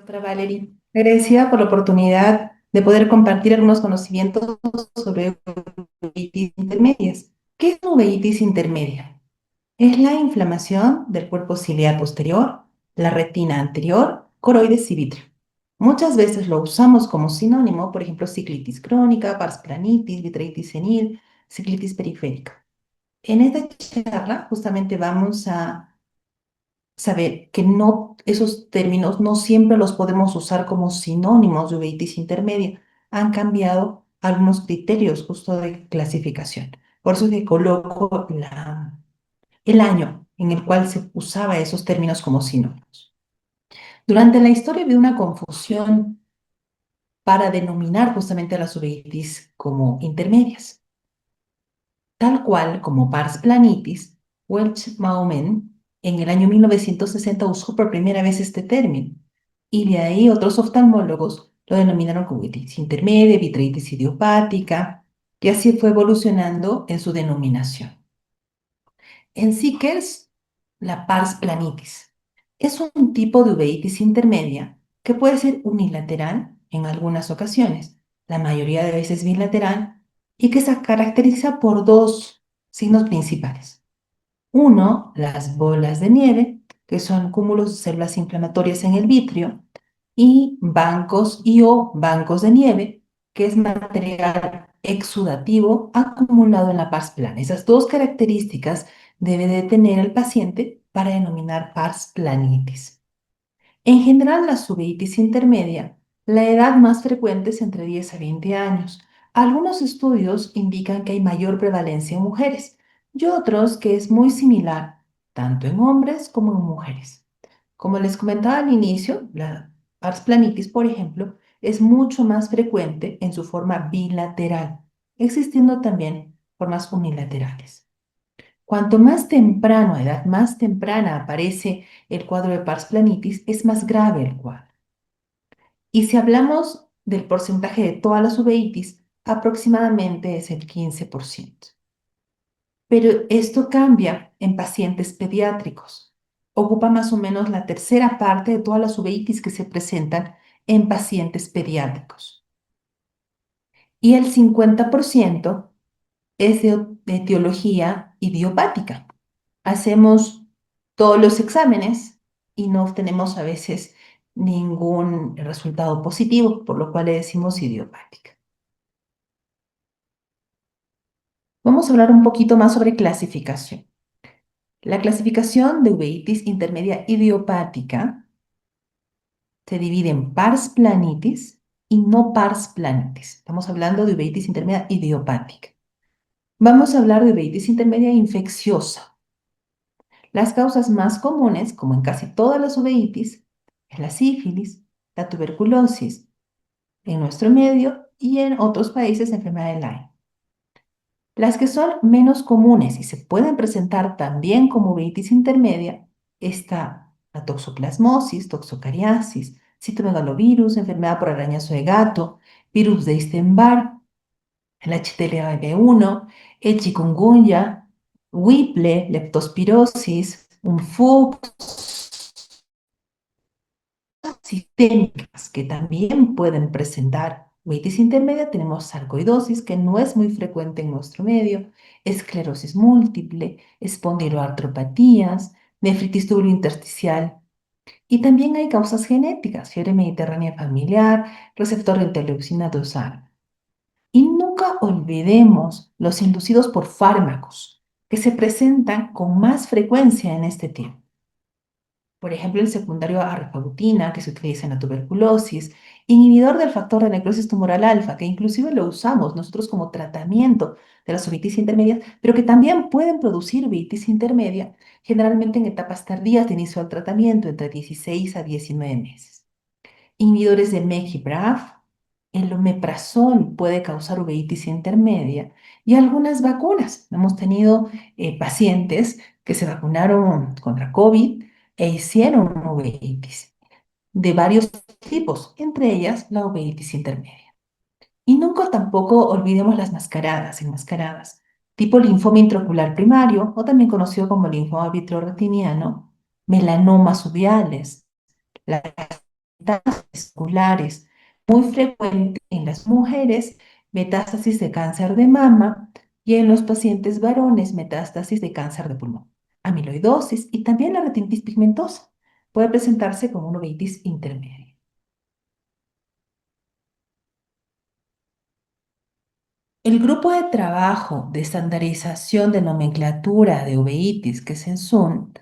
Doctora Valerie, agradecida por la oportunidad de poder compartir algunos conocimientos sobre uveitis intermedias. ¿Qué es una uveitis intermedia? Es la inflamación del cuerpo ciliar posterior, la retina anterior, coroides y vitrio. Muchas veces lo usamos como sinónimo, por ejemplo, ciclitis crónica, pars planitis, vitreitis senil, ciclitis periférica. En esta charla justamente vamos a saber que no, esos términos no siempre los podemos usar como sinónimos de uveitis intermedia. Han cambiado algunos criterios justo de clasificación. Por eso que coloco el año en el cual se usaba esos términos como sinónimos. Durante la historia había una confusión para denominar justamente a las uveitis como intermedias. Tal cual como pars planitis, Welch-Maumann en el año 1960 usó por primera vez este término, y de ahí otros oftalmólogos lo denominaron como uveitis intermedia, vitreitis idiopática, y así fue evolucionando en su denominación. En sí, ¿qué es la pars planitis? Es un tipo de uveitis intermedia que puede ser unilateral en algunas ocasiones, la mayoría de veces bilateral, y que se caracteriza por dos signos principales. Uno, las bolas de nieve, que son cúmulos de células inflamatorias en el vitrio, y bancos y o bancos de nieve, que es material exudativo acumulado en la pars plana. Esas dos características debe de tener el paciente para denominar pars planitis. En general, la uveitis intermedia, la edad más frecuente es entre 10 a 20 años. Algunos estudios indican que hay mayor prevalencia en mujeres y otros que es muy similar, tanto en hombres como en mujeres. Como les comentaba al inicio, la pars planitis, por ejemplo, es mucho más frecuente en su forma bilateral, existiendo también formas unilaterales. Cuanto más temprano, a edad más temprana, aparece el cuadro de pars planitis, es más grave el cuadro. Y si hablamos del porcentaje de todas las uveitis, aproximadamente es el 15%. Pero esto cambia en pacientes pediátricos. Ocupa más o menos la tercera parte de todas las uveitis que se presentan en pacientes pediátricos. Y el 50% es de etiología idiopática. Hacemos todos los exámenes y no obtenemos a veces ningún resultado positivo, por lo cual le decimos idiopática. Vamos a hablar un poquito más sobre clasificación. La clasificación de uveitis intermedia idiopática se divide en pars planitis y no pars planitis. Estamos hablando de uveitis intermedia idiopática. Vamos a hablar de uveitis intermedia infecciosa. Las causas más comunes, como en casi todas las uveitis, es la sífilis, la tuberculosis, en nuestro medio y en otros países enfermedad de Lyme. Las que son menos comunes y se pueden presentar también como uveitis intermedia está la toxoplasmosis, toxocariasis, citomegalovirus, enfermedad por arañazo de gato, virus de Epstein-Barr, el HTLV-1, el chikungunya, Whipple, leptospirosis, un Fuchs, sistémicas que también pueden presentar uveitis intermedia. Tenemos sarcoidosis, que no es muy frecuente en nuestro medio, esclerosis múltiple, espondiloartropatías, nefritis tubulointersticial. Y también hay causas genéticas, fiebre mediterránea familiar, receptor de interleucina 2A. Y nunca olvidemos los inducidos por fármacos, que se presentan con más frecuencia en este tiempo. Por ejemplo, el secundario a rifabutina, que se utiliza en la tuberculosis, inhibidor del factor de necrosis tumoral alfa, que inclusive lo usamos nosotros como tratamiento de las uveitis intermedias, pero que también pueden producir uveitis intermedia, generalmente en etapas tardías de inicio del tratamiento, entre 16 a 19 meses. Inhibidores de MEK y BRAF, el omeprazol puede causar uveitis intermedia y algunas vacunas. Hemos tenido pacientes que se vacunaron contra COVID e hicieron uveitis de varios tipos, entre ellas la uveitis intermedia. Y nunca tampoco olvidemos las mascaradas, enmascaradas, tipo linfoma intraocular primario, o también conocido como linfoma vitreoretiniano, melanomas uveales, la vasculares, muy frecuente en las mujeres, metástasis de cáncer de mama y en los pacientes varones, metástasis de cáncer de pulmón, amiloidosis y también la retinitis pigmentosa. Puede presentarse como una uveitis intermedia. El grupo de trabajo de estandarización de nomenclatura de uveitis, que es ENSUN,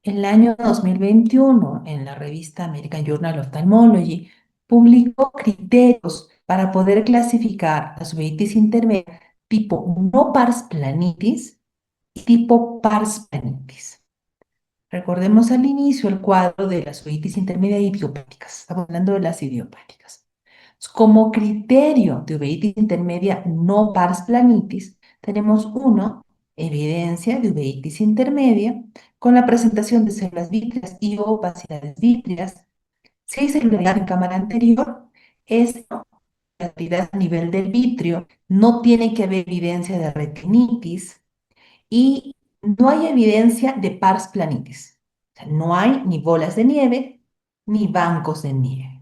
en el año 2021, en la revista American Journal of Ophthalmology, publicó criterios para poder clasificar las uveitis intermedias tipo no pars planitis y tipo pars planitis. Recordemos al inicio el cuadro de las uveitis intermedias idiopáticas. Estamos hablando de las idiopáticas. Como criterio de uveitis intermedia no pars planitis, tenemos uno, evidencia de uveitis intermedia con la presentación de células vítreas y opacidades vítreas. Si hay celularidad en cámara anterior, es actividad a nivel del vitrio, no tiene que haber evidencia de retinitis y no hay evidencia de pars planitis. O sea, no hay ni bolas de nieve ni bancos de nieve.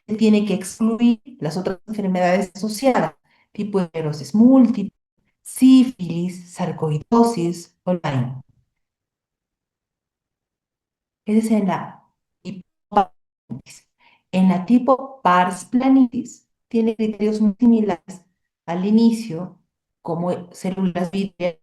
Se tiene que excluir las otras enfermedades asociadas, tipo esclerosis múltiple, sífilis, sarcoidosis o Lyme. Esa es en la tipo planitis. En la tipo pars planitis tiene criterios muy similares al inicio, como células vítreas,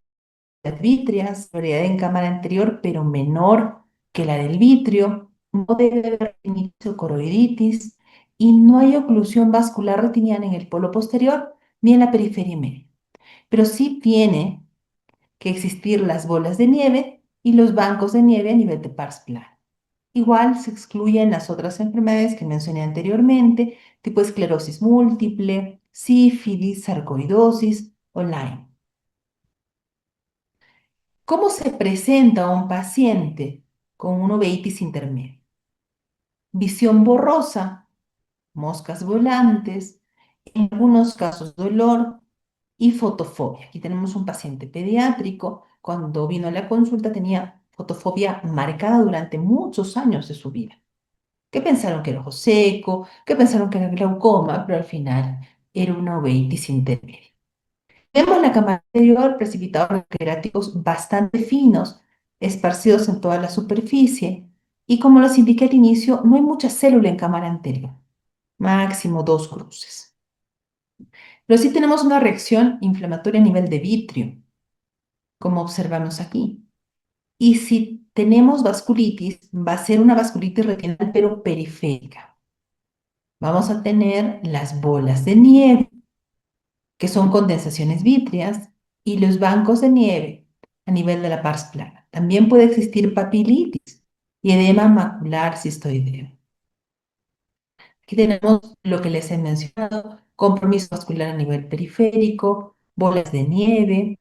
prioridad en cámara anterior, pero menor que la del vitrio, no debe haber inicio coroiditis y no hay oclusión vascular retiniana en el polo posterior ni en la periferia media. Pero sí tiene que existir las bolas de nieve y los bancos de nieve a nivel de pars plano. Igual se excluyen las otras enfermedades que mencioné anteriormente, tipo esclerosis múltiple, sífilis, sarcoidosis o Lyme. ¿Cómo se presenta un paciente con una uveitis intermedia? Visión borrosa, moscas volantes, en algunos casos dolor y fotofobia. Aquí tenemos un paciente pediátrico. Cuando vino a la consulta tenía fotofobia marcada durante muchos años de su vida. ¿Qué pensaron que era ojo seco? ¿Qué pensaron que era glaucoma? Pero al final era una uveitis intermedia. Vemos la cámara anterior precipitados queráticos bastante finos, esparcidos en toda la superficie, y como les indiqué al inicio, no hay mucha célula en cámara anterior, máximo dos cruces. Pero sí tenemos una reacción inflamatoria a nivel de vitrio, como observamos aquí. Y si tenemos vasculitis, va a ser una vasculitis retinal, pero periférica. Vamos a tener las bolas de nieve, que son condensaciones vítreas, y los bancos de nieve a nivel de la pars plana. También puede existir papilitis y edema macular cistoideo. Aquí tenemos lo que les he mencionado, compromiso vascular a nivel periférico, bolas de nieve,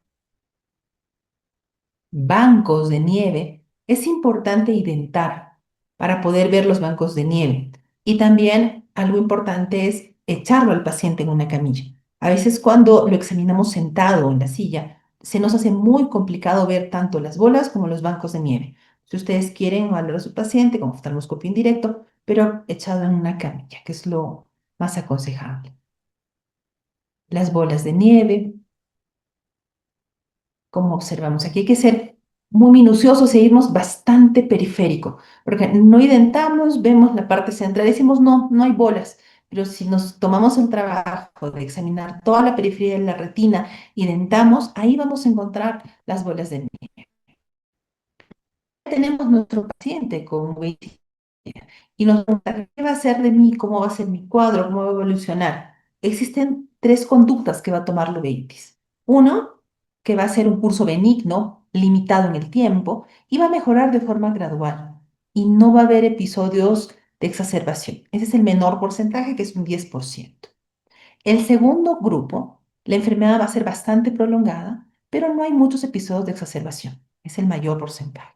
bancos de nieve. Es importante identar para poder ver los bancos de nieve. Y también algo importante es echarlo al paciente en una camilla. A veces cuando lo examinamos sentado en la silla, se nos hace muy complicado ver tanto las bolas como los bancos de nieve. Si ustedes quieren, evaluar a su paciente con oftalmoscopio indirecto, pero echado en una camilla, que es lo más aconsejable. Las bolas de nieve, como observamos aquí, hay que ser muy minuciosos e irnos bastante periférico, porque no identamos, vemos la parte central, decimos no, no hay bolas, pero si nos tomamos el trabajo de examinar toda la periferia de la retina, identamos, ahí vamos a encontrar las bolas de nieve. Tenemos nuestro paciente con waiting y nos pregunta, ¿qué va a hacer de mí? ¿Cómo va a ser mi cuadro? ¿Cómo va a evolucionar? Existen tres conductas que va a tomar la uveitis. Uno, que va a ser un curso benigno, limitado en el tiempo, y va a mejorar de forma gradual. Y no va a haber episodios de exacerbación. Ese es el menor porcentaje, que es un 10%. El segundo grupo, la enfermedad va a ser bastante prolongada, pero no hay muchos episodios de exacerbación. Es el mayor porcentaje.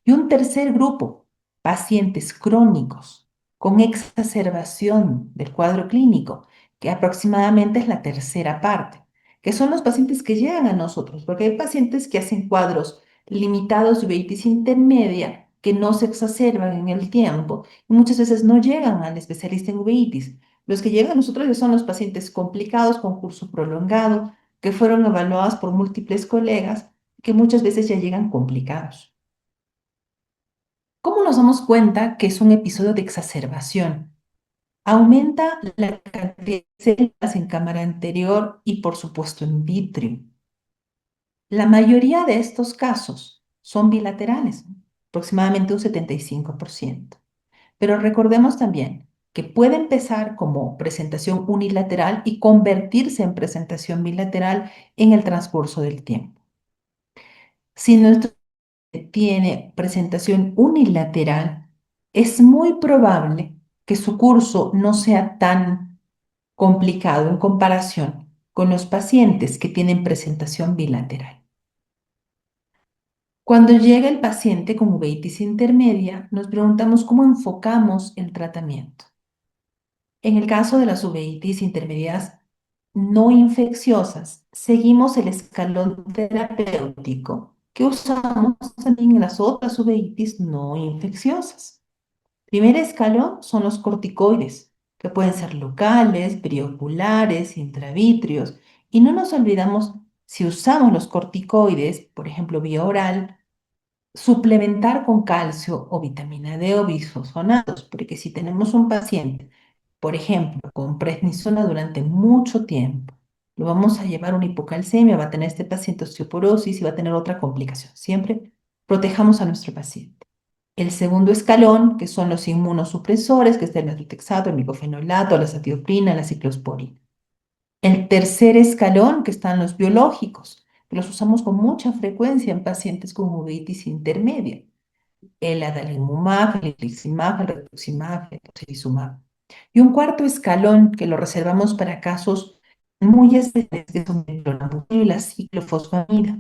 Y un tercer grupo, pacientes crónicos con exacerbación del cuadro clínico, que aproximadamente es la tercera parte, que son los pacientes que llegan a nosotros, porque hay pacientes que hacen cuadros limitados de uveitis intermedia que no se exacerban en el tiempo y muchas veces no llegan al especialista en uveitis. Los que llegan a nosotros ya son los pacientes complicados con curso prolongado, que fueron evaluados por múltiples colegas, que muchas veces ya llegan complicados. ¿Cómo nos damos cuenta que es un episodio de exacerbación? Aumenta la cantidad de células en cámara anterior y, por supuesto, en vitrio. La mayoría de estos casos son bilaterales, ¿no? Aproximadamente un 75%. Pero recordemos también que puede empezar como presentación unilateral y convertirse en presentación bilateral en el transcurso del tiempo. Si nuestro paciente tiene presentación unilateral, es muy probable que su curso no sea tan complicado en comparación con los pacientes que tienen presentación bilateral. Cuando llega el paciente con uveitis intermedia, nos preguntamos cómo enfocamos el tratamiento. En el caso de las uveitis intermedias no infecciosas, seguimos el escalón terapéutico que usamos también en las otras uveitis no infecciosas. Primer escalón son los corticoides, que pueden ser locales, perioculares, intravitreos. Y no nos olvidamos, si usamos los corticoides, por ejemplo, vía oral, suplementar con calcio o vitamina D o bisfosfonatos, porque si tenemos un paciente, por ejemplo, con prednisona durante mucho tiempo, lo vamos a llevar a una hipocalcemia, va a tener este paciente osteoporosis y va a tener otra complicación. Siempre protejamos a nuestro paciente. El segundo escalón, que son los inmunosupresores, que es el methotrexato, el micofenolato, la azatioprina, la ciclosporina. El tercer escalón, que están los biológicos, que los usamos con mucha frecuencia en pacientes con uveitis intermedia. El adalimumab, el infliximab, el rituximab, el tocilizumab. Y un cuarto escalón que lo reservamos para casos muy especiales, que son el clorambucil y la ciclofosfamida.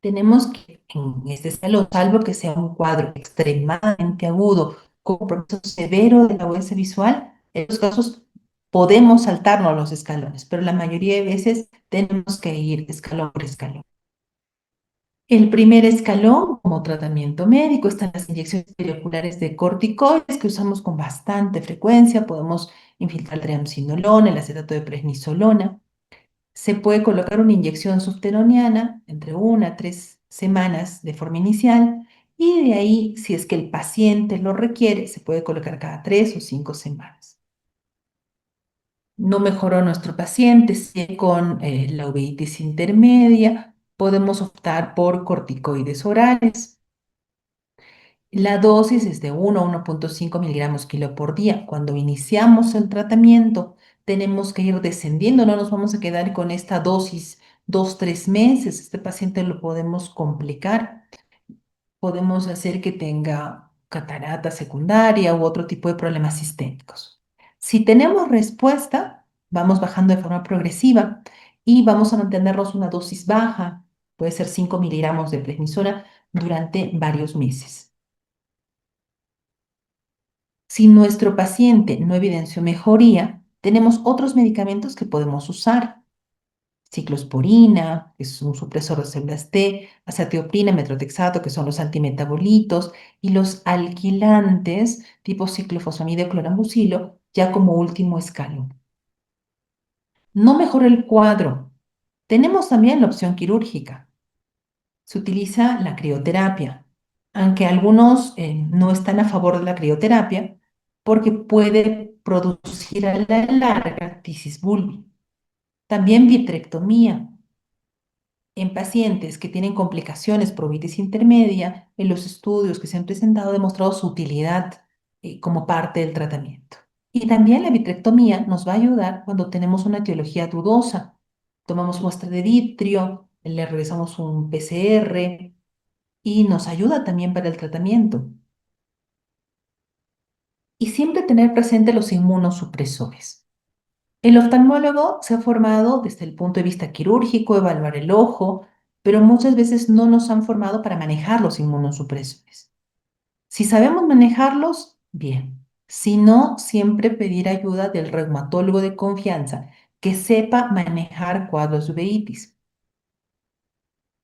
Tenemos que, en este escalón, salvo que sea un cuadro extremadamente agudo, con compromiso severo de la huesa visual, en los casos podemos saltarnos los escalones, pero la mayoría de veces tenemos que ir escalón por escalón. El primer escalón, como tratamiento médico, están las inyecciones perioculares de corticoides que usamos con bastante frecuencia. Podemos infiltrar triamcinolona, el acetato de prednisolona. Se puede colocar una inyección subteroniana entre 1 a 3 semanas de forma inicial y de ahí, si es que el paciente lo requiere, se puede colocar cada 3 o 5 semanas. No mejoró nuestro paciente, sigue con la uveitis intermedia, podemos optar por corticoides orales. La dosis es de 1 a 1,5 miligramos kilo por día. Cuando iniciamos el tratamiento, tenemos que ir descendiendo, no nos vamos a quedar con esta dosis 2, 3 meses. Este paciente lo podemos complicar, podemos hacer que tenga catarata secundaria u otro tipo de problemas sistémicos. Si tenemos respuesta, vamos bajando de forma progresiva y vamos a mantenernos una dosis baja, puede ser 5 miligramos de prednisona durante varios meses. Si nuestro paciente no evidenció mejoría, tenemos otros medicamentos que podemos usar. Ciclosporina, que es un supresor de células T, azatioprina, metrotexato, que son los antimetabolitos, y los alquilantes tipo ciclofosfamida y clorambucilo, ya como último escalón. No mejora el cuadro. Tenemos también la opción quirúrgica. Se utiliza la crioterapia, aunque algunos no están a favor de la crioterapia porque puede producir a la larga tisis bulbi. También vitrectomía. En pacientes que tienen complicaciones por uveitis intermedia, en los estudios que se han presentado ha demostrado su utilidad como parte del tratamiento. Y también la vitrectomía nos va a ayudar cuando tenemos una etiología dudosa. Tomamos muestra de vitrio, le realizamos un PCR, y nos ayuda también para el tratamiento. Y siempre tener presente los inmunosupresores. El oftalmólogo se ha formado desde el punto de vista quirúrgico, evaluar el ojo, pero muchas veces no nos han formado para manejar los inmunosupresores. Si sabemos manejarlos, bien. Si no, siempre pedir ayuda del reumatólogo de confianza que sepa manejar cuadros de uveitis.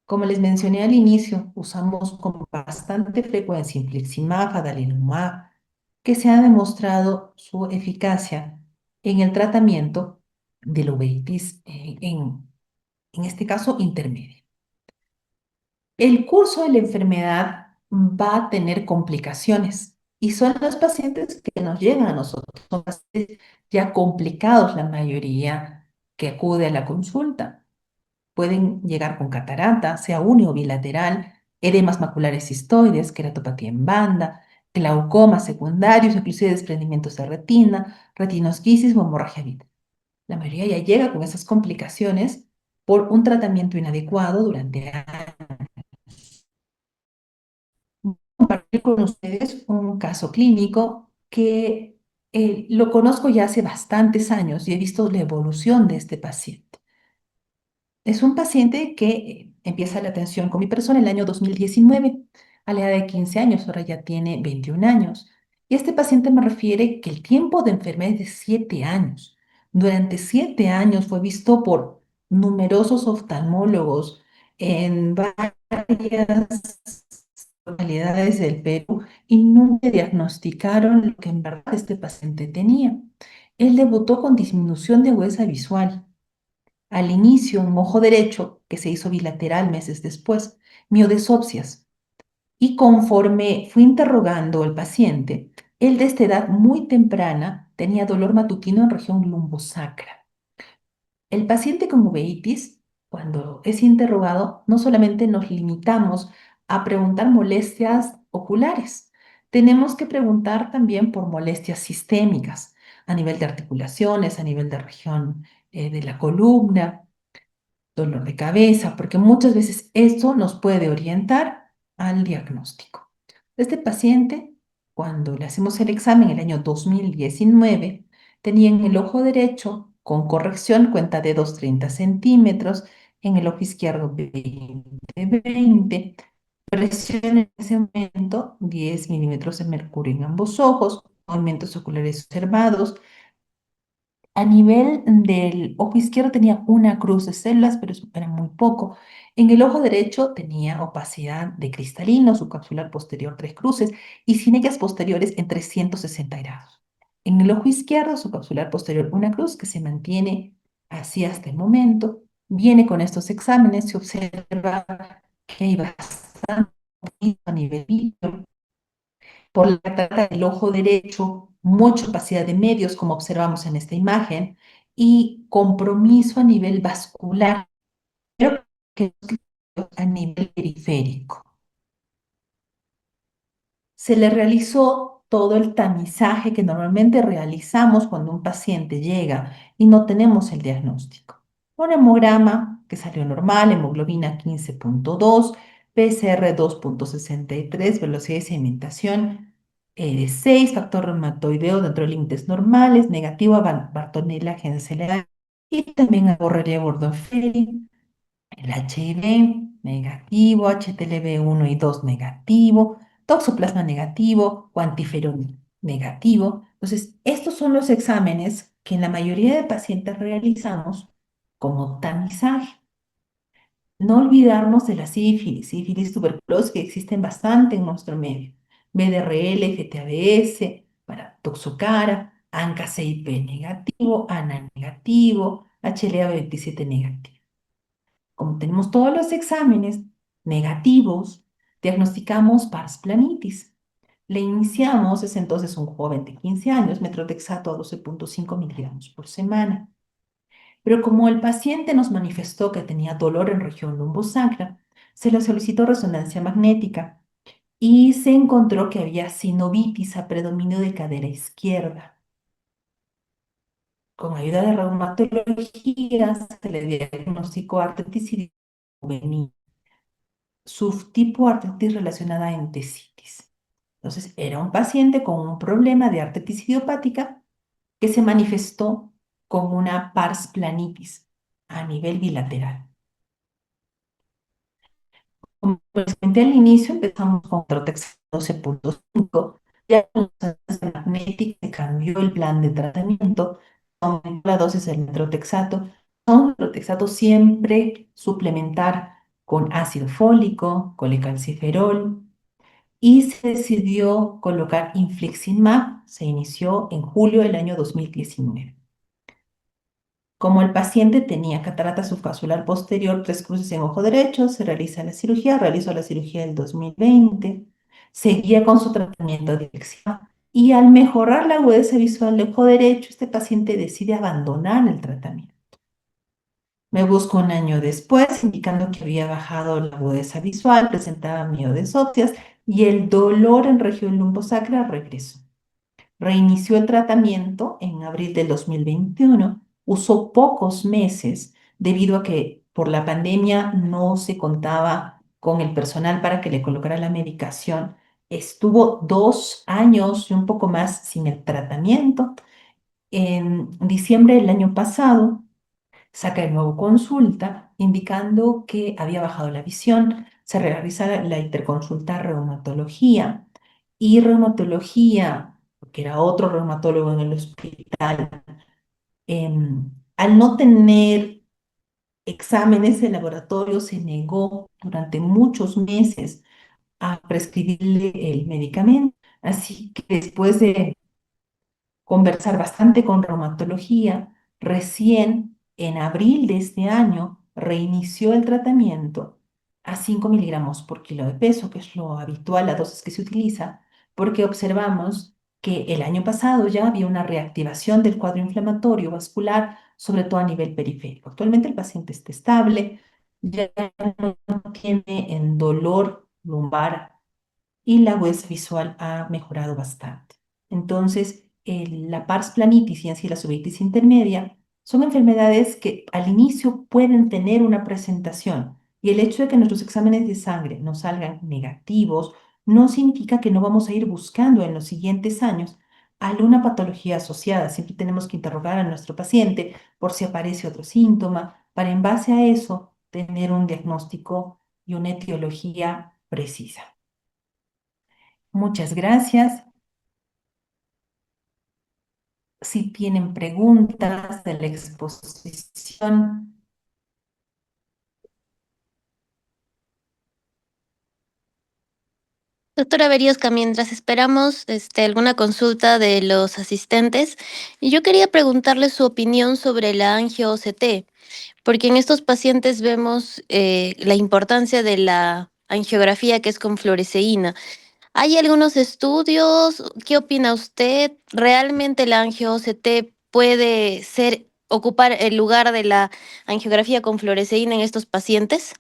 Como les mencioné al inicio, usamos con bastante frecuencia infliximab, adalimumab, que se ha demostrado su eficacia en el tratamiento de la uveitis, en este caso intermedia. El curso de la enfermedad va a tener complicaciones y son los pacientes que nos llegan a nosotros. Son pacientes ya complicados la mayoría que acude a la consulta. Pueden llegar con catarata, sea uni o bilateral, edemas maculares cistoides, queratopatía en banda, glaucomas secundarios, inclusive desprendimientos de retina, retinosquisis o hemorragia vítrica. La mayoría ya llega con esas complicaciones por un tratamiento inadecuado durante años. Compartir con ustedes un caso clínico que lo conozco ya hace bastantes años y he visto la evolución de este paciente. Es un paciente que empieza la atención con mi persona en el año 2019, a la edad de 15 años, ahora ya tiene 21 años. Y este paciente me refiere que el tiempo de enfermedad es de 7 años. Durante 7 años fue visto por numerosos oftalmólogos en varias localidades del Perú y nunca diagnosticaron lo que en verdad este paciente tenía. Él debutó con disminución de agudeza visual. Al inicio, un ojo derecho, que se hizo bilateral meses después, miodesopsias. Y conforme fui interrogando al paciente, él desde edad muy temprana tenía dolor matutino en región lumbosacra. El paciente con uveitis, cuando es interrogado, no solamente nos limitamos a preguntar molestias oculares, tenemos que preguntar también por molestias sistémicas, a nivel de articulaciones, a nivel de región de la columna, dolor de cabeza, porque muchas veces esto nos puede orientar al diagnóstico. Este paciente, cuando le hacemos el examen en el año 2019, tenía en el ojo derecho, con corrección, cuenta de 30 centímetros, en el ojo izquierdo 20, presión en ese momento 10 milímetros de mercurio en ambos ojos, movimientos oculares observados. A nivel del ojo izquierdo tenía una cruz de células, pero eso era muy poco. En el ojo derecho tenía opacidad de cristalino, subcapsular posterior 3 cruces y cínecas posteriores en 360 grados. En el ojo izquierdo, subcapsular posterior una cruz que se mantiene así hasta el momento. Viene con estos exámenes, se observa que hay bastante a nivel vítreo por la catarata del ojo derecho, mucha opacidad de medios, como observamos en esta imagen, y compromiso a nivel vascular, pero que a nivel periférico. Se le realizó todo el tamizaje que normalmente realizamos cuando un paciente llega y no tenemos el diagnóstico. Un hemograma que salió normal, hemoglobina 15,2, PCR 2,63, velocidad de sedimentación de 6, factor reumatoideo dentro de límites normales, negativo a Bartonella Genseler y también a borrelia Gordon-Ferin, el HIV negativo, HTLV 1 y 2 negativo, toxoplasma negativo, cuantiferón negativo. Entonces, estos son los exámenes que en la mayoría de pacientes realizamos como tamizaje. No olvidarnos de la sífilis, tuberculosis que existen bastante en nuestro medio. BDRL, FTABS, para Toxocara, ANCA-CIP negativo, ANA negativo, HLA-27 negativo. Como tenemos todos los exámenes negativos, diagnosticamos pars planitis. Le iniciamos, es entonces un joven de 15 años, metrotexato a 12,5 miligramos por semana. Pero como el paciente nos manifestó que tenía dolor en región lumbosacra, se le solicitó resonancia magnética y se encontró que había sinovitis a predominio de cadera izquierda. Con ayuda de reumatología se le diagnosticó artritis juvenil, subtipo artritis relacionada a entesitis. Entonces, era un paciente con un problema de artritis idiopática que se manifestó con una pars planitis a nivel bilateral. Como les comenté al inicio, empezamos con Trotex 12,5. Ya con la magnética se cambió el plan de tratamiento, aumentó la dosis del metrotexato. Con metrotexato siempre suplementar con ácido fólico, colecalciferol, y se decidió colocar infliximab. Se inició en julio del año 2019. Como el paciente tenía catarata subcapsular posterior, tres cruces en ojo derecho, se realiza la cirugía, realizó la cirugía en el 2020, seguía con su tratamiento de infliximab y al mejorar la agudeza visual del ojo derecho, este paciente decide abandonar el tratamiento. Me busco un año después, indicando que había bajado la agudeza visual, presentaba miodesopsias y el dolor en región lumbosacra regresó. Reinició el tratamiento en abril del 2021, usó pocos meses debido a que por la pandemia no se contaba con el personal para que le colocara la medicación. Estuvo 2 años y un poco más sin el tratamiento. En diciembre del año pasado, saca de nuevo consulta indicando que había bajado la visión. Se realiza la interconsulta reumatología y reumatología, que era otro reumatólogo en el hospital, al no tener exámenes de laboratorio, se negó durante muchos meses a prescribirle el medicamento. Así que después de conversar bastante con reumatología, recién en abril de este año reinició el tratamiento a 5 miligramos por kilo de peso, que es lo habitual, la dosis que se utiliza, porque observamos que el año pasado ya había una reactivación del cuadro inflamatorio vascular, sobre todo a nivel periférico. Actualmente el paciente está estable, ya no tiene en dolor lumbar y la huesa visual ha mejorado bastante. Entonces, la pars planitis y así la uveitis intermedia son enfermedades que al inicio pueden tener una presentación y el hecho de que nuestros exámenes de sangre nos salgan negativos no significa que no vamos a ir buscando en los siguientes años alguna patología asociada. Siempre tenemos que interrogar a nuestro paciente por si aparece otro síntoma, para en base a eso tener un diagnóstico y una etiología precisa. Muchas gracias. Si tienen preguntas de la exposición, Doctora Beriosca, mientras esperamos alguna consulta de los asistentes, yo quería preguntarle su opinión sobre la angio-OCT, porque en estos pacientes vemos la importancia de la angiografía que es con fluoresceína. ¿Hay algunos estudios? ¿Qué opina usted? ¿Realmente la angio-OCT puede ocupar el lugar de la angiografía con fluoresceína en estos pacientes?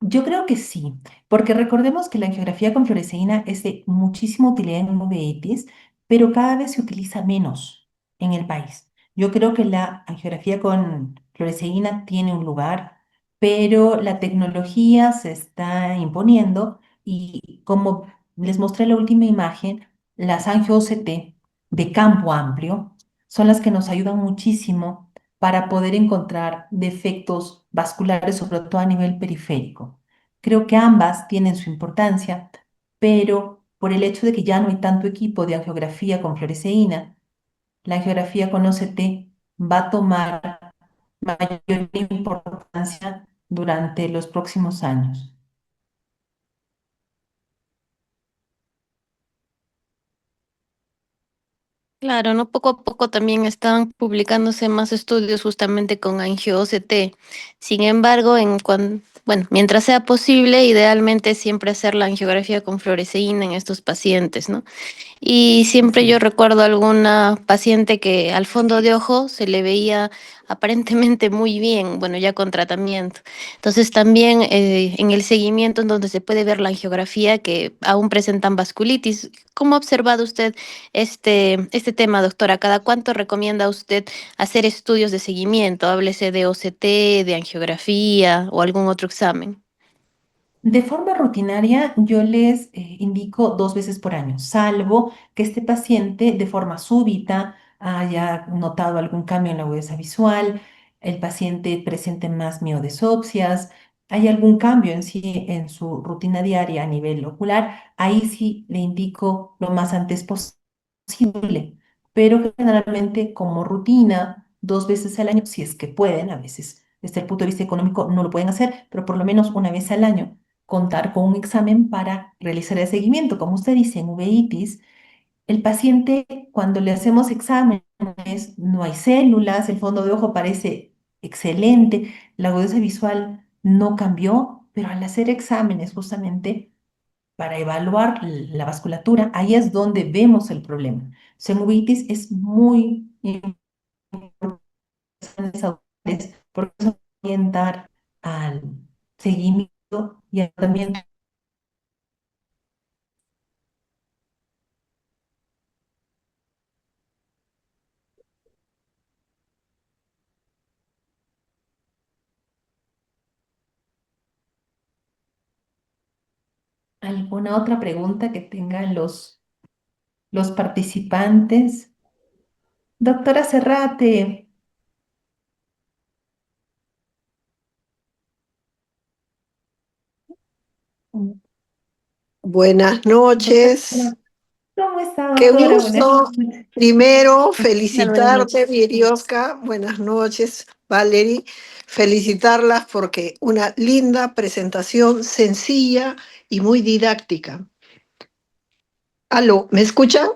yo creo que sí, porque recordemos que la angiografía con fluoresceína es de muchísima utilidad en uveitis, pero cada vez se utiliza menos en el país. Yo creo que la angiografía con fluoresceína tiene un lugar, pero la tecnología se está imponiendo y como les mostré en la última imagen, las angio-OCT de campo amplio son las que nos ayudan muchísimo para poder encontrar defectos vasculares, sobre todo a nivel periférico. Creo que ambas tienen su importancia, pero por el hecho de que ya no hay tanto equipo de angiografía con fluoresceína, la angiografía con OCT va a tomar mayor importancia durante los próximos años. Claro, ¿no? Poco a poco también están publicándose más estudios justamente con angio-OCT. Sin embargo, bueno, mientras sea posible, idealmente siempre hacer la angiografía con fluoresceína en estos pacientes, ¿no? Y siempre Así yo es. recuerdo alguna paciente que al fondo de ojo se le veía aparentemente muy bien, bueno, ya con tratamiento. Entonces también en el seguimiento en donde se puede ver la angiografía que aún presentan vasculitis. ¿Cómo ha observado usted este tema, doctora? ¿Cada cuánto recomienda usted hacer estudios de seguimiento? Háblese de OCT, de angiografía o algún otro examen. De forma rutinaria, yo les indico 2 veces por año, salvo que este paciente de forma súbita haya notado algún cambio en la agudeza visual, el paciente presente más miodesopsias, hay algún cambio en sí en su rutina diaria a nivel ocular, ahí sí le indico lo más antes posible, pero generalmente como rutina, 2 veces al año, si es que pueden, a veces desde el punto de vista económico no lo pueden hacer, pero por lo menos una vez al año contar con un examen para realizar el seguimiento. Como usted dice, en uveitis, el paciente, cuando le hacemos exámenes, no hay células, el fondo de ojo parece excelente, la agudeza visual no cambió, pero al hacer exámenes justamente para evaluar la vasculatura, ahí es donde vemos el problema. Semovitis es muy importante porque eso va a orientar al seguimiento y también alguna otra pregunta que tengan los participantes. Doctora Serrate, Buenas doctora, noches. ¿cómo está, Qué doctora? Buenas gusto. noches. Primero, Buenas felicitarte, noches. Virioska. Buenas noches, Valerie. Felicitarlas porque una linda presentación, sencilla y muy didáctica. Aló, ¿me escuchan?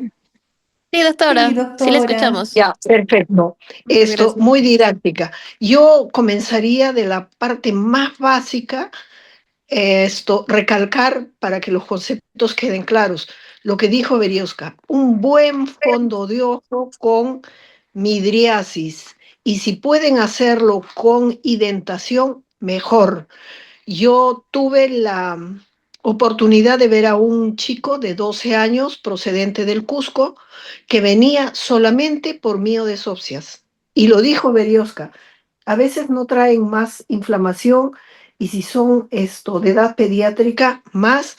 Sí, Sí, doctora, sí la doctora. escuchamos. Ya, perfecto. Muchas Esto, gracias. muy didáctica. Yo comenzaría de la parte más básica, recalcar para que los conceptos queden claros. Lo que dijo Berioska, un buen fondo de ojo con midriasis. Y si pueden hacerlo con identación, mejor. Yo tuve la oportunidad de ver a un chico de 12 años procedente del Cusco que venía solamente por miodesopsias. Y lo dijo Berioska, a veces no traen más inflamación y si son de edad pediátrica, más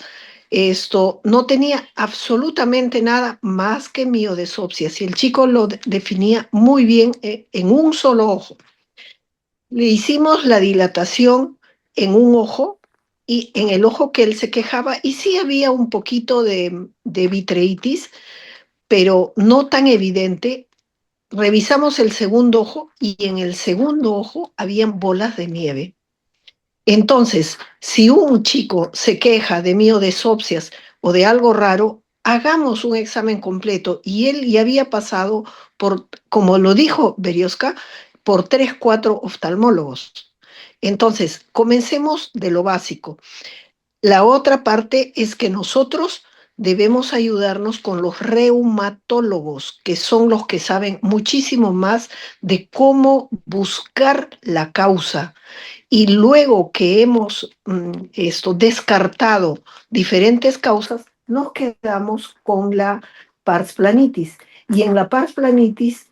no tenía absolutamente nada más que miodesopsias. Y el chico lo definía muy bien en un solo ojo. Le hicimos la dilatación en un ojo y en el ojo que él se quejaba, y sí había un poquito de vitreitis, pero no tan evidente. Revisamos el segundo ojo y en el segundo ojo habían bolas de nieve. Entonces, si un chico se queja de miodesopsias o de algo raro, hagamos un examen completo. Y él ya había pasado por, como lo dijo Berioska, por 3, 4 oftalmólogos. Entonces, comencemos de lo básico. La otra parte es que nosotros debemos ayudarnos con los reumatólogos, que son los que saben muchísimo más de cómo buscar la causa. Y luego que hemos descartado diferentes causas, nos quedamos con la pars planitis. Y en la pars planitis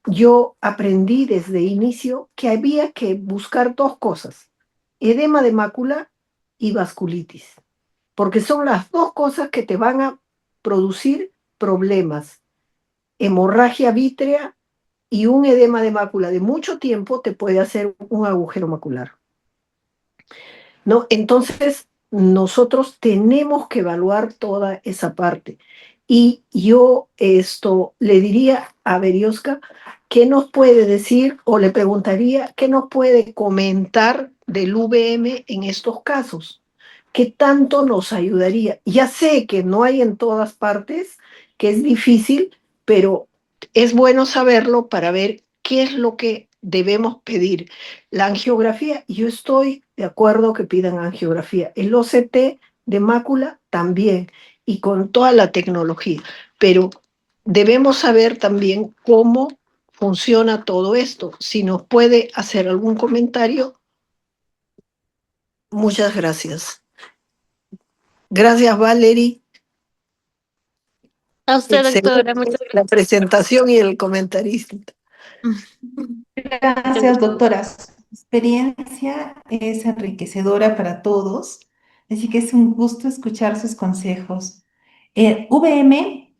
yo aprendí desde inicio que había que buscar dos cosas, edema de mácula y vasculitis, porque son las dos cosas que te van a producir problemas. Hemorragia vítrea y un edema de mácula de mucho tiempo te puede hacer un agujero macular, ¿no? Entonces, nosotros tenemos que evaluar toda esa parte. Y yo le diría a Berioska, ¿qué nos puede decir? O le preguntaría, ¿qué nos puede comentar del VM en estos casos? ¿Qué tanto nos ayudaría? Ya sé que no hay en todas partes, que es difícil, pero es bueno saberlo para ver qué es lo que debemos pedir. La angiografía, yo estoy de acuerdo que pidan angiografía. El OCT de mácula también, y con toda la tecnología, pero debemos saber también cómo funciona todo esto. Si nos puede hacer algún comentario, muchas gracias. Gracias, Valerie. A usted, doctora, Excelente muchas la presentación y el comentarista. gracias. Muchas Gracias, gracias. doctora. Su experiencia es enriquecedora para todos, así que es un gusto escuchar sus consejos. VM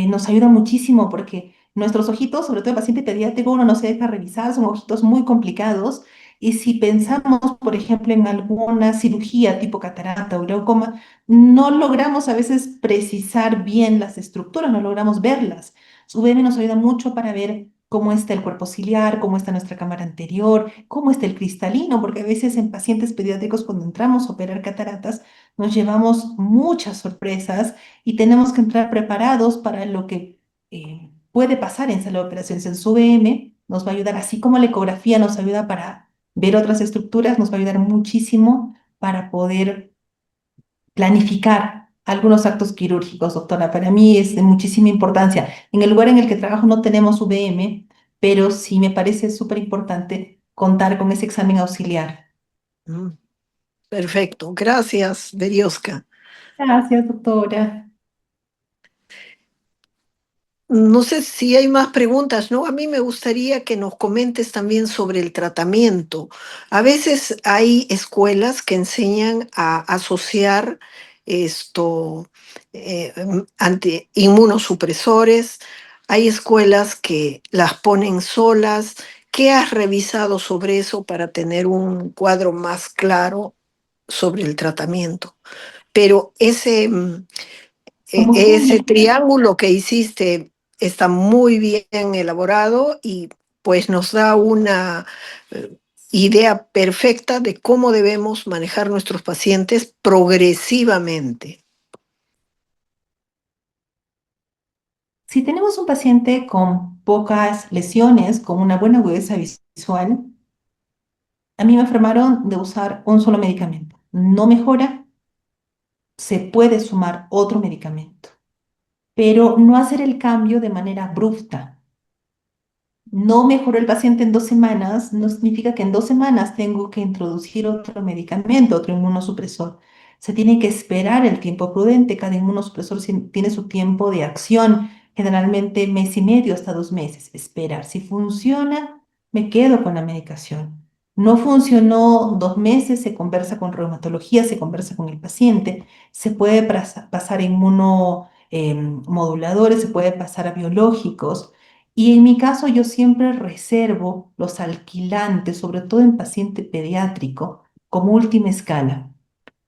nos ayuda muchísimo porque nuestros ojitos, sobre todo el paciente pediátrico, uno no se deja revisar, son ojitos muy complicados. Y si pensamos, por ejemplo, en alguna cirugía tipo catarata o glaucoma, no logramos a veces precisar bien las estructuras, no logramos verlas. Su VM nos ayuda mucho para ver cómo está el cuerpo ciliar, cómo está nuestra cámara anterior, cómo está el cristalino, porque a veces en pacientes pediátricos cuando entramos a operar cataratas nos llevamos muchas sorpresas y tenemos que entrar preparados para lo que puede pasar en sala de operaciones. En su VM nos va a ayudar, así como la ecografía nos ayuda para ver otras estructuras, nos va a ayudar muchísimo para poder planificar algunos actos quirúrgicos, doctora. Para mí es de muchísima importancia. En el lugar en el que trabajo no tenemos VM, pero sí me parece súper importante contar con ese examen auxiliar. Mm, Perfecto, gracias, Berioska. Gracias, doctora. No sé si hay más preguntas, ¿no? A mí me gustaría que nos comentes también sobre el tratamiento. A veces hay escuelas que enseñan a asociar esto ante inmunosupresores. Hay escuelas que las ponen solas. ¿Qué has revisado sobre eso para tener un cuadro más claro sobre el tratamiento? Pero Como ese home, triángulo que hiciste está muy bien elaborado y pues nos da una eh, idea perfecta de cómo debemos manejar nuestros pacientes progresivamente. si tenemos un paciente con pocas lesiones, con una buena agudeza visual, a mí me informaron de usar un solo medicamento. No mejora, se puede sumar otro medicamento, pero no hacer el cambio de manera abrupta. No mejoró el paciente en 2 semanas, no significa que en 2 semanas tengo que introducir otro medicamento, otro inmunosupresor. Se tiene que esperar el tiempo prudente. Cada inmunosupresor tiene su tiempo de acción, generalmente mes y medio hasta 2 meses. Esperar. Si funciona, me quedo con la medicación. No funcionó 2 meses, se conversa con reumatología, se conversa con el paciente, se puede pasar a inmunomoduladores, se puede pasar a biológicos. Y en mi caso yo siempre reservo los alquilantes, sobre todo en paciente pediátrico, como última escala,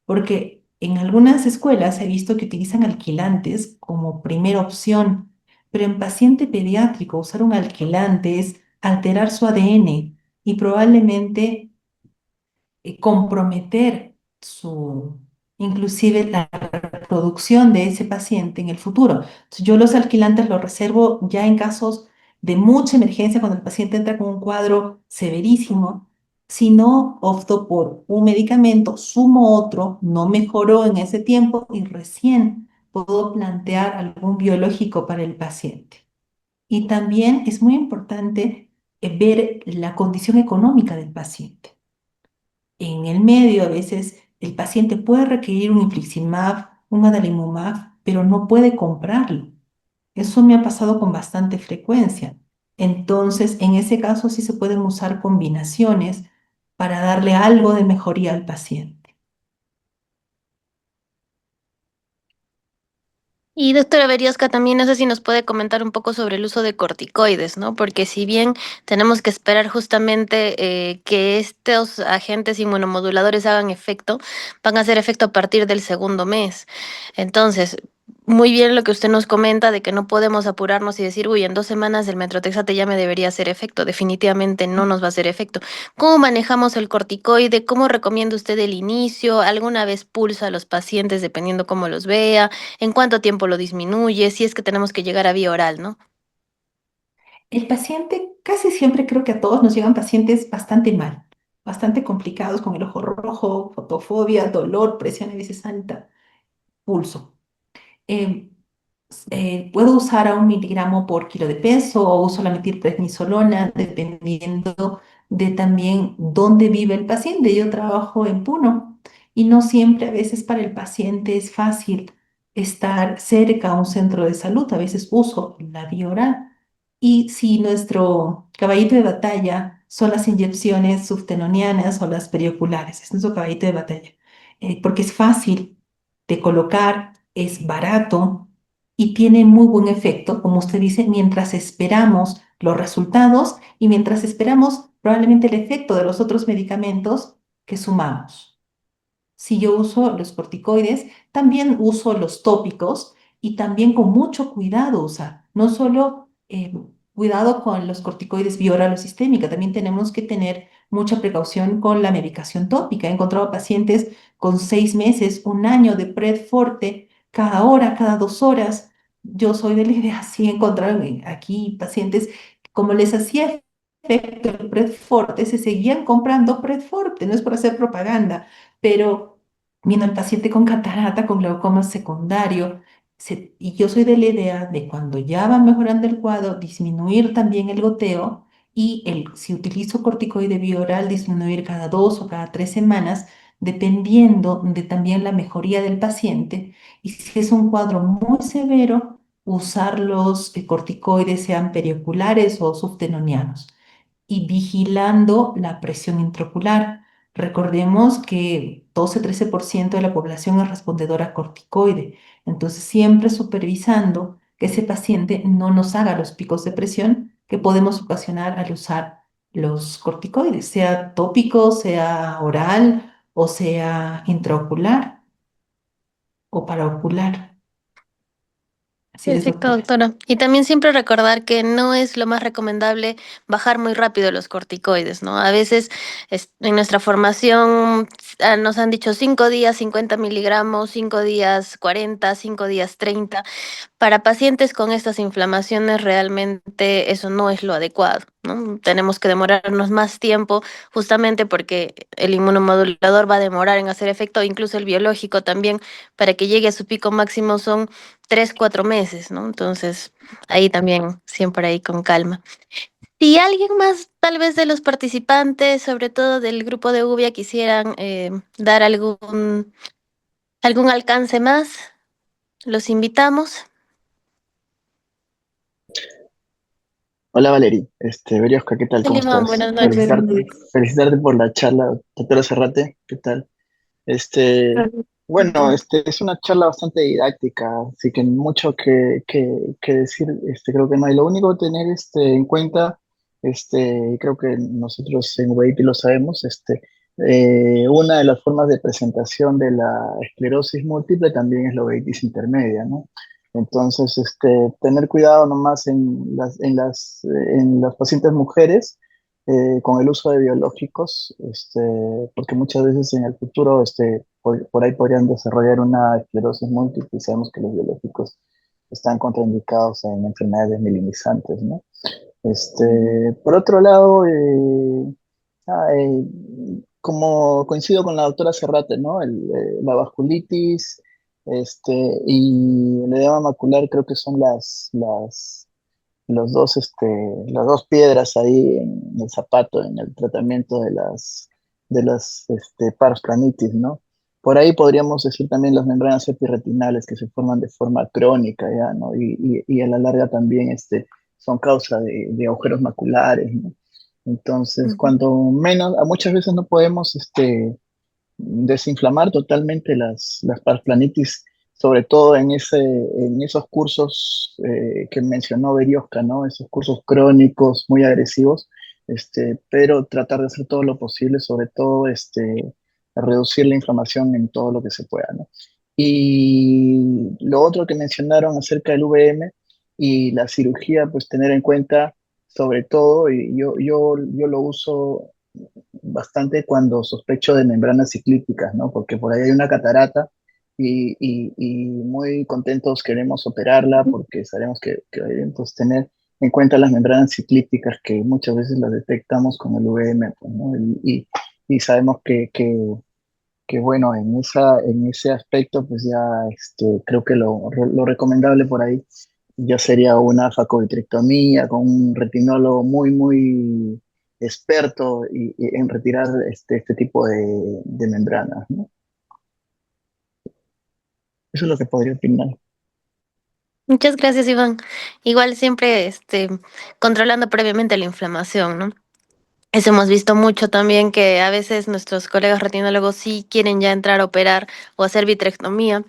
porque en algunas escuelas he visto que utilizan alquilantes como primera opción, pero en paciente pediátrico usar un alquilante es alterar su ADN y probablemente comprometer inclusive la reproducción de ese paciente en el futuro. Entonces, yo los alquilantes los reservo ya en casos de mucha emergencia, cuando el paciente entra con un cuadro severísimo. Si no, opto por un medicamento, sumo otro, no mejoró en ese tiempo y recién puedo plantear algún biológico para el paciente. Y también es muy importante ver la condición económica del paciente. En el medio, a veces el paciente puede requerir un infliximab, un adalimumab, pero no puede comprarlo. Eso me ha pasado con bastante frecuencia. Entonces, en ese caso sí se pueden usar combinaciones para darle algo de mejoría al paciente. Y doctora Berioska, también no sé si nos puede comentar un poco sobre el uso de corticoides, ¿no? Porque si bien tenemos que esperar justamente que estos agentes inmunomoduladores hagan efecto, van a hacer efecto a partir del segundo mes. Entonces, muy bien lo que usted nos comenta de que no podemos apurarnos y decir, uy, en 2 semanas el metrotexate ya me debería hacer efecto. Definitivamente no nos va a hacer efecto. ¿Cómo manejamos el corticoide? ¿Cómo recomienda usted el inicio? ¿Alguna vez pulsa a los pacientes dependiendo cómo los vea? ¿En cuánto tiempo lo disminuye? Si es que tenemos que llegar a vía oral, ¿no? El paciente, casi siempre creo que a todos nos llegan pacientes bastante mal, bastante complicados con el ojo rojo, fotofobia, dolor, presión a veces alta, pulso. Eh, Puedo usar a 1 miligramo por kilo de peso o uso la metilprednisolona, dependiendo de también dónde vive el paciente. Yo trabajo en Puno y no siempre, a veces para el paciente es fácil estar cerca a un centro de salud. A veces uso la vía oral. Y si nuestro caballito de batalla son las inyecciones subtenonianas o las perioculares, es nuestro caballito de batalla, porque es fácil de colocar, es barato y tiene muy buen efecto, como usted dice, mientras esperamos los resultados y mientras esperamos probablemente el efecto de los otros medicamentos que sumamos. Si yo uso los corticoides, también uso los tópicos y también con mucho cuidado usar, no solo cuidado con los corticoides vía oral o sistémica. También tenemos que tener mucha precaución con la medicación tópica. He encontrado pacientes con 6 meses, un año de Predforte cada hora, cada 2 horas. Yo soy de la idea, sí, he encontrado aquí pacientes, como les hacía efecto el Predforte, se seguían comprando Predforte, no es por hacer propaganda, pero viendo al paciente con catarata, con glaucoma secundario, y yo soy de la idea de cuando ya va mejorando el cuadro, disminuir también el goteo y si utilizo corticoide bioral, disminuir cada 2 o cada 3 semanas, dependiendo de también la mejoría del paciente. Y si es un cuadro muy severo, usar los corticoides, sean perioculares o subtenonianos, y vigilando la presión intraocular. Recordemos que 12-13% de la población es respondedora a corticoide, entonces siempre supervisando que ese paciente no nos haga los picos de presión que podemos ocasionar al usar los corticoides, sea tópico, sea oral o sea intraocular o paraocular. Así es, Perfecto, doctora. doctora. Y también siempre recordar que no es lo más recomendable bajar muy rápido los corticoides, ¿no? A veces en nuestra formación nos han dicho 5 días 50 miligramos, 5 días 40, 5 días 30. Para pacientes con estas inflamaciones realmente eso no es lo adecuado, ¿no? Tenemos que demorarnos más tiempo justamente porque el inmunomodulador va a demorar en hacer efecto, incluso el biológico también, para que llegue a su pico máximo son 3, 4 meses, ¿no? Entonces, ahí también, siempre ahí con calma. Si alguien más, tal vez de los participantes, sobre todo del grupo de UVIA, quisieran dar algún alcance más, los invitamos. Hola Valerie, Berioska, ¿qué tal? ¿Cómo Limón, estás? buenas Doctor noches. Bermúdez. Felicitarte por la charla, doctora Serrate, ¿qué tal? Este, bueno, Doctor. es una charla bastante didáctica, así que mucho que decir, creo que no hay. Lo único que tener en cuenta, creo que nosotros en UBIT lo sabemos, una de las formas de presentación de la esclerosis múltiple también es la uveitis intermedia, ¿no? Entonces, tener cuidado nomás en las pacientes mujeres con el uso de biológicos, porque muchas veces en el futuro por ahí podrían desarrollar una esclerosis múltiple y sabemos que los biológicos están contraindicados en enfermedades desmielinizantes, ¿no? Por otro lado, como coincido con la doctora Serrate, ¿no? La vasculitis y el edema macular creo que son las dos piedras ahí en el zapato, en el tratamiento de las parasplanitis, ¿no? Por ahí podríamos decir también las membranas epirretinales que se forman de forma crónica, ¿ya? ¿No? Y a la larga también son causa de agujeros maculares, ¿no? Entonces, Ujú. cuando menos, muchas veces no podemos desinflamar totalmente las parasplanitis, sobre todo en esos cursos que mencionó Berioska, ¿no? Esos cursos crónicos muy agresivos, pero tratar de hacer todo lo posible, sobre todo reducir la inflamación en todo lo que se pueda, ¿no? Y lo otro que mencionaron acerca del VM y la cirugía, pues tener en cuenta sobre todo, y yo lo uso bastante cuando sospecho de membranas ciclíticas, ¿no? Porque por ahí hay una catarata y muy contentos queremos operarla porque sabemos que debemos tener en cuenta las membranas ciclíticas que muchas veces las detectamos con el VM, pues, ¿no? Y sabemos que, bueno, en ese aspecto, pues ya creo que lo recomendable por ahí ya sería una facovitrectomía con un retinólogo muy, muy experto en retirar este tipo de membranas, ¿no? Eso es lo que podría opinar. Muchas gracias, Iván. Igual siempre controlando previamente la inflamación, ¿no? Eso hemos visto mucho también que a veces nuestros colegas retinólogos sí quieren ya entrar a operar o hacer vitrectomía,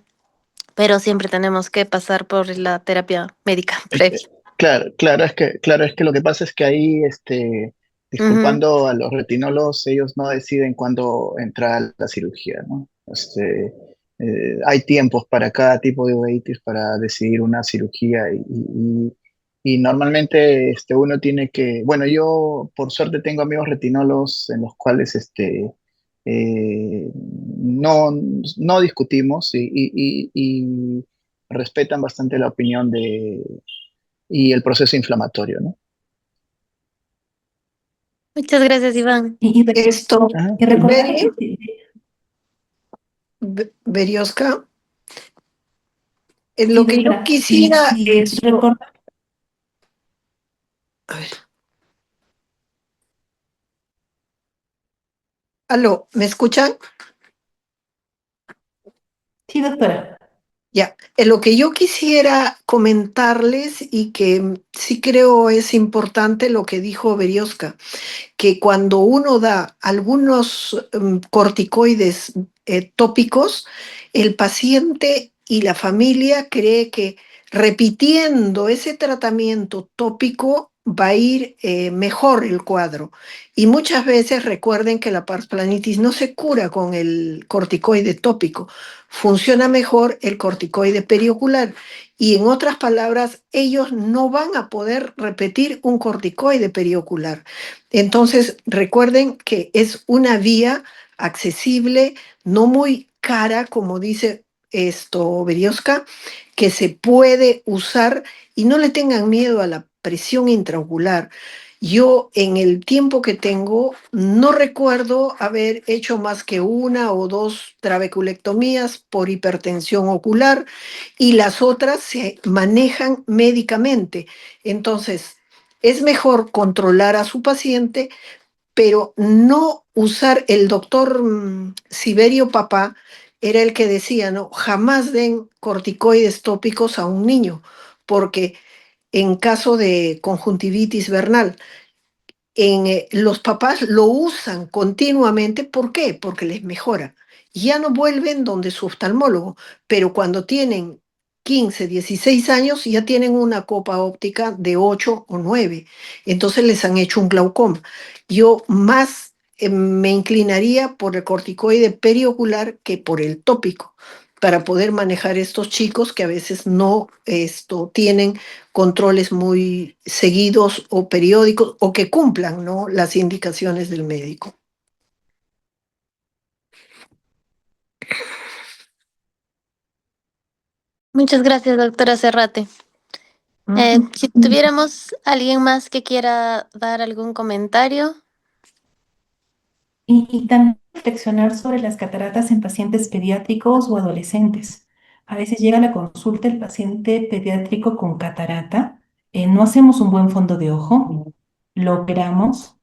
pero siempre tenemos que pasar por la terapia médica previa. Claro, es que lo que pasa es que ahí, Ujú. disculpando a los retinólogos, ellos no deciden cuándo entrar a la cirugía, ¿no? Hay tiempos para cada tipo de uveitis para decidir una cirugía Y normalmente uno tiene que, bueno, yo por suerte tengo amigos retinólogos en los cuales no discutimos y respetan bastante la opinión y el proceso inflamatorio, ¿no? Muchas gracias, Iván. Y, Esto, Ajá. y recordar Beri, Berioska, en sí, lo que yo doctora, quisiera, recordar, a ver, aló, ¿me escuchan? sí, doctora. Ya, en lo que yo quisiera comentarles y que sí creo es importante lo que dijo Berioska, que cuando uno da algunos corticoides tópicos, el paciente y la familia cree que repitiendo ese tratamiento tópico va a ir mejor el cuadro. Y muchas veces recuerden que la parsplanitis no se cura con el corticoide tópico, funciona mejor el corticoide periocular. Y en otras palabras, ellos no van a poder repetir un corticoide periocular. Entonces, recuerden que es una vía accesible, no muy cara, como dice esto Berioska, que se puede usar y no le tengan miedo a la presión intraocular. Yo en el tiempo que tengo no recuerdo haber hecho más que una o dos trabeculectomías por hipertensión ocular y las otras se manejan médicamente. Entonces, es mejor controlar a su paciente, pero no usar el doctor Siberio Papá era el que decía, no, jamás den corticoides tópicos a un niño, porque en caso de conjuntivitis vernal, los papás lo usan continuamente. ¿Por qué? Porque les mejora. Ya no vuelven donde su oftalmólogo, pero cuando tienen 15, 16 años ya tienen una copa óptica de 8 o 9. Entonces les han hecho un glaucoma. Yo más me inclinaría por el corticoide periocular que por el tópico para poder manejar estos chicos que a veces no tienen controles muy seguidos o periódicos o que cumplan, ¿no?, las indicaciones del médico. Muchas gracias, doctora Serrate. Si tuviéramos alguien más que quiera dar algún comentario. Y también reflexionar sobre las cataratas en pacientes pediátricos o adolescentes. A veces llega a la consulta el paciente pediátrico con catarata, no hacemos un buen fondo de ojo, lo operamos,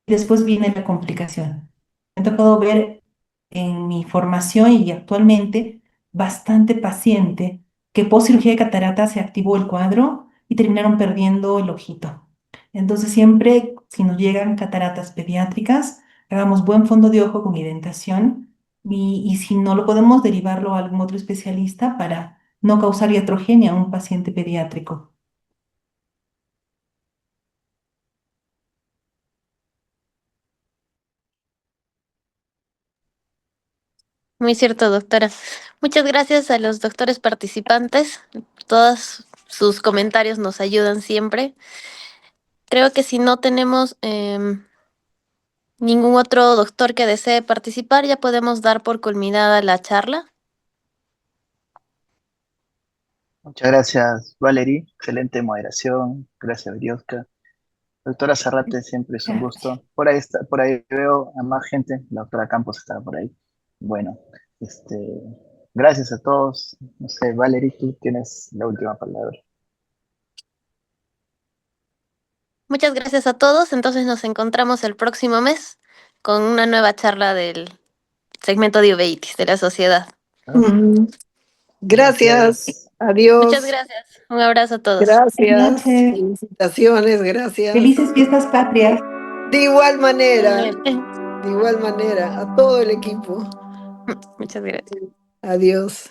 después viene la complicación. Me ha tocado ver en mi formación y actualmente bastante paciente que post cirugía de catarata se activó el cuadro y terminaron perdiendo el ojito. Entonces siempre, si nos llegan cataratas pediátricas, hagamos buen fondo de ojo con identación y si no lo podemos derivarlo a algún otro especialista para no causar iatrogenia a un paciente pediátrico. Muy cierto, doctora. Muchas gracias a los doctores participantes. Todos sus comentarios nos ayudan siempre. Creo que si no tenemos ningún otro doctor que desee participar, ya podemos dar por culminada la charla. Muchas gracias, Valerie. Excelente moderación. Gracias, Berioska. Doctora Zarrate, siempre es un Gracias. gusto. Por ahí está, por ahí veo a más gente. La doctora Campos está por ahí. Bueno, este, gracias a todos. No sé, Valerie, tú tienes la última palabra. Muchas gracias a todos. Entonces nos encontramos el próximo mes con una nueva charla del segmento de uveitis de la sociedad. Mm, Gracias, Gracias. Muchas adiós, gracias. Un abrazo a todos. Buenas gracias, noches. felicitaciones, gracias. Felices fiestas patrias. Igualmente. De igual manera, a todo el equipo. Muchas gracias. Adiós.